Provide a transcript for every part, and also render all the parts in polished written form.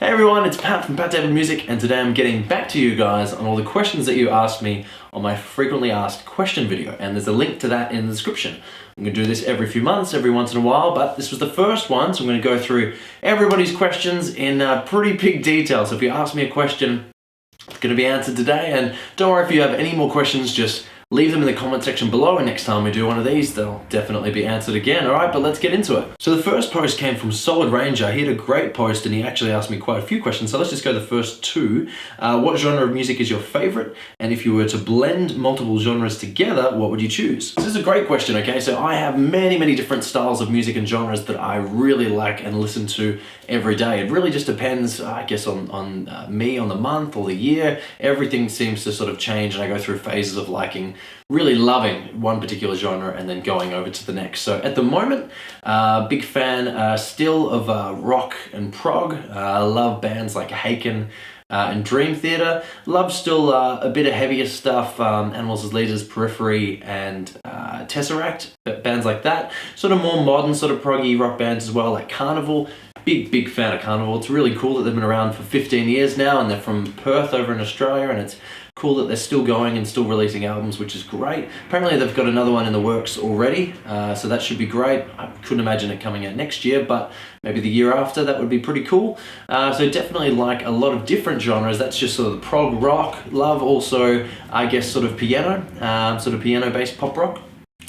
Hey everyone, it's Pat from patdavidmusic, and today I'm getting back to you guys on all the questions that you asked me on my frequently asked question video, and there's a link to that in the description. I'm going to do this every few months, every once in a while, but this was the first one, so I'm going to go through everybody's questions in pretty big detail. So if you ask me a question, it's going to be answered today, and don't worry if you have any more questions, just leave them in the comment section below, and next time we do one of these, they'll definitely be answered again. Alright, but let's get into it. So the first post came from Solid Ranger. He had a great post and he actually asked me quite a few questions, so let's just go the first two. What genre of music is your favorite? And if you were to blend multiple genres together, what would you choose? This is a great question, okay? So I have many different styles of music and genres that I really like and listen to every day. It really just depends, I guess, on me, on the month or the year. Everything seems to sort of change, and I go through phases of really loving one particular genre and then going over to the next. So at the moment, big fan still of rock and prog. I love bands like Haken and Dream Theater. Love still a bit of heavier stuff, Animals as Leaders, Periphery and Tesseract, bands like that. Sort of more modern sort of proggy rock bands as well, like Karnivool. Big fan of Karnivool. It's really cool that they've been around for 15 years now, and they're from Perth over in Australia, and it's cool that they're still going and still releasing albums, which is great. Apparently they've got another one in the works already, so that should be great. I couldn't imagine it coming out next year, but maybe the year after. That would be pretty cool. So definitely like a lot of different genres. That's just sort of the prog rock. Love also, I guess, sort of piano, sort of piano-based pop rock.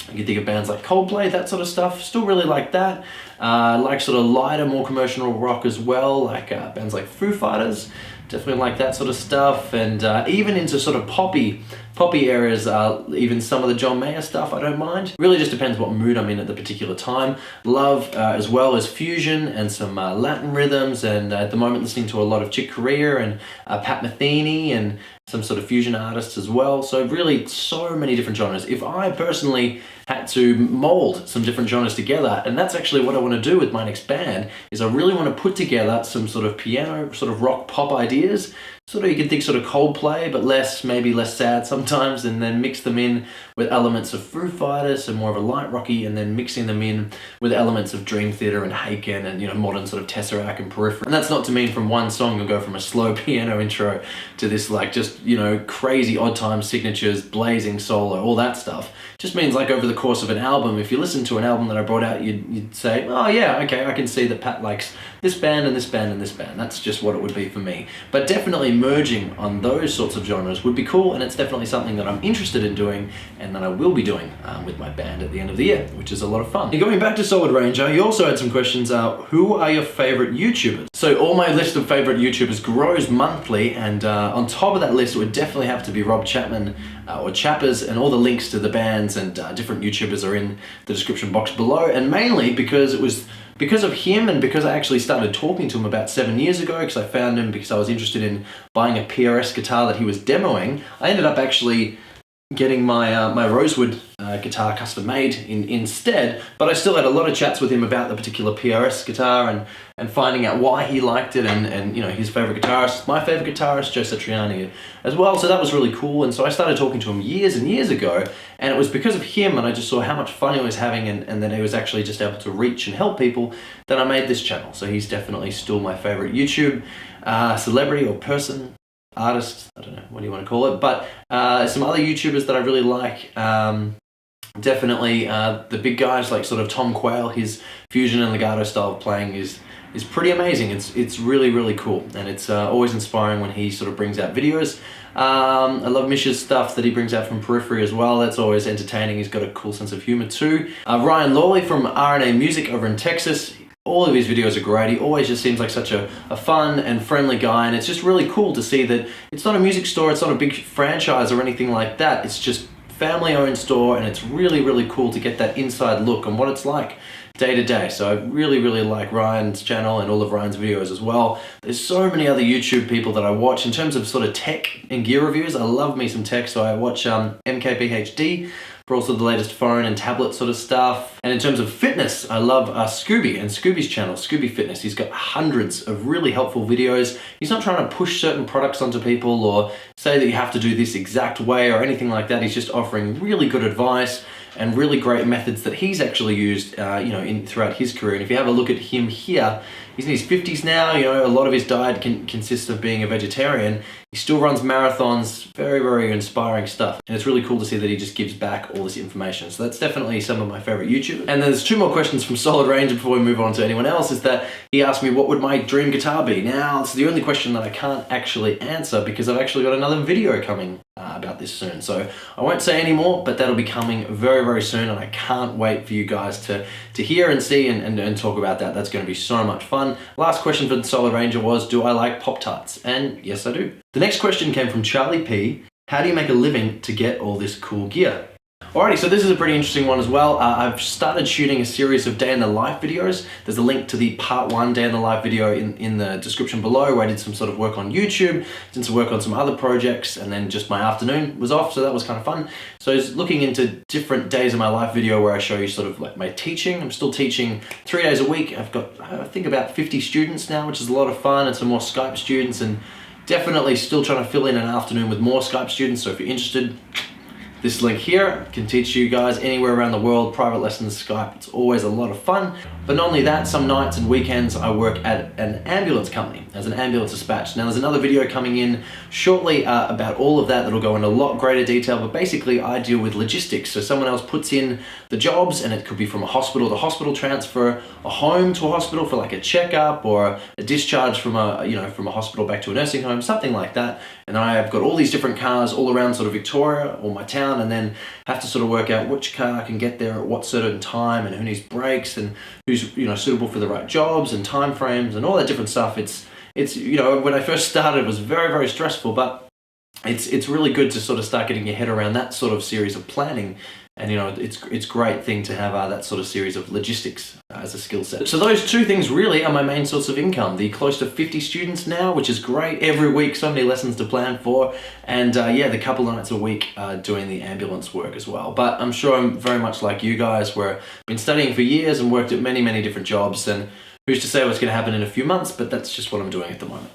You can think of bands like Coldplay, that sort of stuff. Still really like that. Like sort of lighter, more commercial rock as well, like bands like Foo Fighters. Definitely like that sort of stuff, and even into sort of poppy areas, even some of the John Mayer stuff I don't mind. Really just depends what mood I'm in at the particular time. Love as well as fusion and some Latin rhythms, and at the moment listening to a lot of Correa and Pat Metheny and some sort of fusion artists as well. So really so many different genres. If I personally had to mold some different genres together, and that's actually what I want to do with my next band, is I really want to put together some sort of piano, sort of rock pop ideas. Sort of, you can think sort of Coldplay, but maybe less sad sometimes, and then mix them in with elements of Foo Fighters, so more of a light rocky, and then mixing them in with elements of Dream Theater and Haken and, modern sort of Tesseract and Periphery. And that's not to mean from one song you'll go from a slow piano intro to this crazy odd time signatures, blazing solo, all that stuff. Just means like over the course of an album, if you listen to an album that I brought out, you'd say, oh yeah, okay, I can see that Pat likes this band and this band and this band. That's just what it would be for me. But definitely merging on those sorts of genres would be cool, and it's definitely something that I'm interested in doing and that I will be doing with my band at the end of the year, which is a lot of fun. And going back to Solid Ranger, you also had some questions. Who are your favorite YouTubers? So all my list of favorite YouTubers grows monthly, and on top of that list it would definitely have to be Rob Chapman or Chappers, and all the links to the bands and different YouTubers are in the description box below. And mainly because it was because of him, and because I actually started talking to him about 7 years ago, because I found him because I was interested in buying a PRS guitar that he was demoing. I ended up actually getting my my Rosewood guitar custom made instead, but I still had a lot of chats with him about the particular PRS guitar and finding out why he liked it, and his favorite guitarist, my favorite guitarist, Joe Satriani as well. So that was really cool, and so I started talking to him years and years ago, and it was because of him, and I just saw how much fun he was having, and that he was actually just able to reach and help people, that I made this channel. So he's definitely still my favorite YouTube celebrity or person. Artist, I don't know, what do you want to call it, but some other YouTubers that I really like, definitely the big guys like sort of Tom Quayle. His fusion and legato style of playing is pretty amazing. It's really cool, and it's always inspiring when he sort of brings out videos. I love Misha's stuff that he brings out from Periphery as well. That's always entertaining. He's got a cool sense of humor too. Ryan Lawley from RNA Music over in Texas. All of his videos are great. He always just seems like such a fun and friendly guy, and it's just really cool to see that it's not a music store, it's not a big franchise or anything like that. It's just family-owned store, and it's really cool to get that inside look on what it's like day to day. So I really like Ryan's channel and all of Ryan's videos as well. There's so many other YouTube people that I watch in terms of sort of tech and gear reviews. I love me some tech, so I watch MKBHD for also the latest phone and tablet sort of stuff. And in terms of fitness, I love Scooby and Scooby's channel, Scooby Fitness. He's got hundreds of really helpful videos. He's not trying to push certain products onto people or say that you have to do this exact way or anything like that. He's just offering really good advice, and really great methods that he's actually used, throughout his career. And if you have a look at him here, he's in his 50s now. A lot of his diet consists of being a vegetarian. He still runs marathons, very, very inspiring stuff. And it's really cool to see that he just gives back all this information. So that's definitely some of my favorite YouTubers. And there's 2 more questions from Solid Ranger before we move on to anyone else, is that he asked me what would my dream guitar be. Now, it's the only question that I can't actually answer because I've actually got another video coming about this soon. So I won't say any more, but that'll be coming very, very soon, and I can't wait for you guys to hear and see and talk about that. That's going to be so much fun. Last question for the Solid Ranger was, do I like Pop-Tarts? And yes, I do. The next question came from Charlie P. How do you make a living to get all this cool gear? Alrighty, so this is a pretty interesting one as well. I've started shooting a series of day in the life videos. There's a link to the part 1 day in the life video in the description below, where I did some sort of work on YouTube, did some work on some other projects, and then just my afternoon was off, so that was kind of fun. So I was looking into different days of my life video where I show you sort of like my teaching. I'm still teaching 3 days a week. I've got, I think, about 50 students now, which is a lot of fun, and some more Skype students, and definitely still trying to fill in an afternoon with more Skype students. So if you're interested, this link here can teach you guys anywhere around the world, private lessons, Skype. It's always a lot of fun. But not only that, some nights and weekends I work at an ambulance company as an ambulance dispatch. Now there's another video coming in shortly about all of that that'll go into a lot greater detail, but basically I deal with logistics. So someone else puts in the jobs, and it could be from a hospital to hospital transfer, a home to a hospital for like a checkup, or a discharge from a hospital back to a nursing home, something like that. And I have got all these different cars all around sort of Victoria or my town, and then have to sort of work out which car can get there at what certain time, and who needs brakes, and who's suitable for the right jobs and time frames and all that different stuff. It's when I first started, it was very, very stressful, but it's really good to sort of start getting your head around that sort of series of planning. And it's great thing to have that sort of series of logistics as a skill set. So those 2 things really are my main source of income. The close to 50 students now, which is great. Every week, so many lessons to plan for. And the couple of nights a week doing the ambulance work as well. But I'm sure I'm very much like you guys, where I've been studying for years and worked at many, many different jobs. And who's to say what's going to happen in a few months, but that's just what I'm doing at the moment.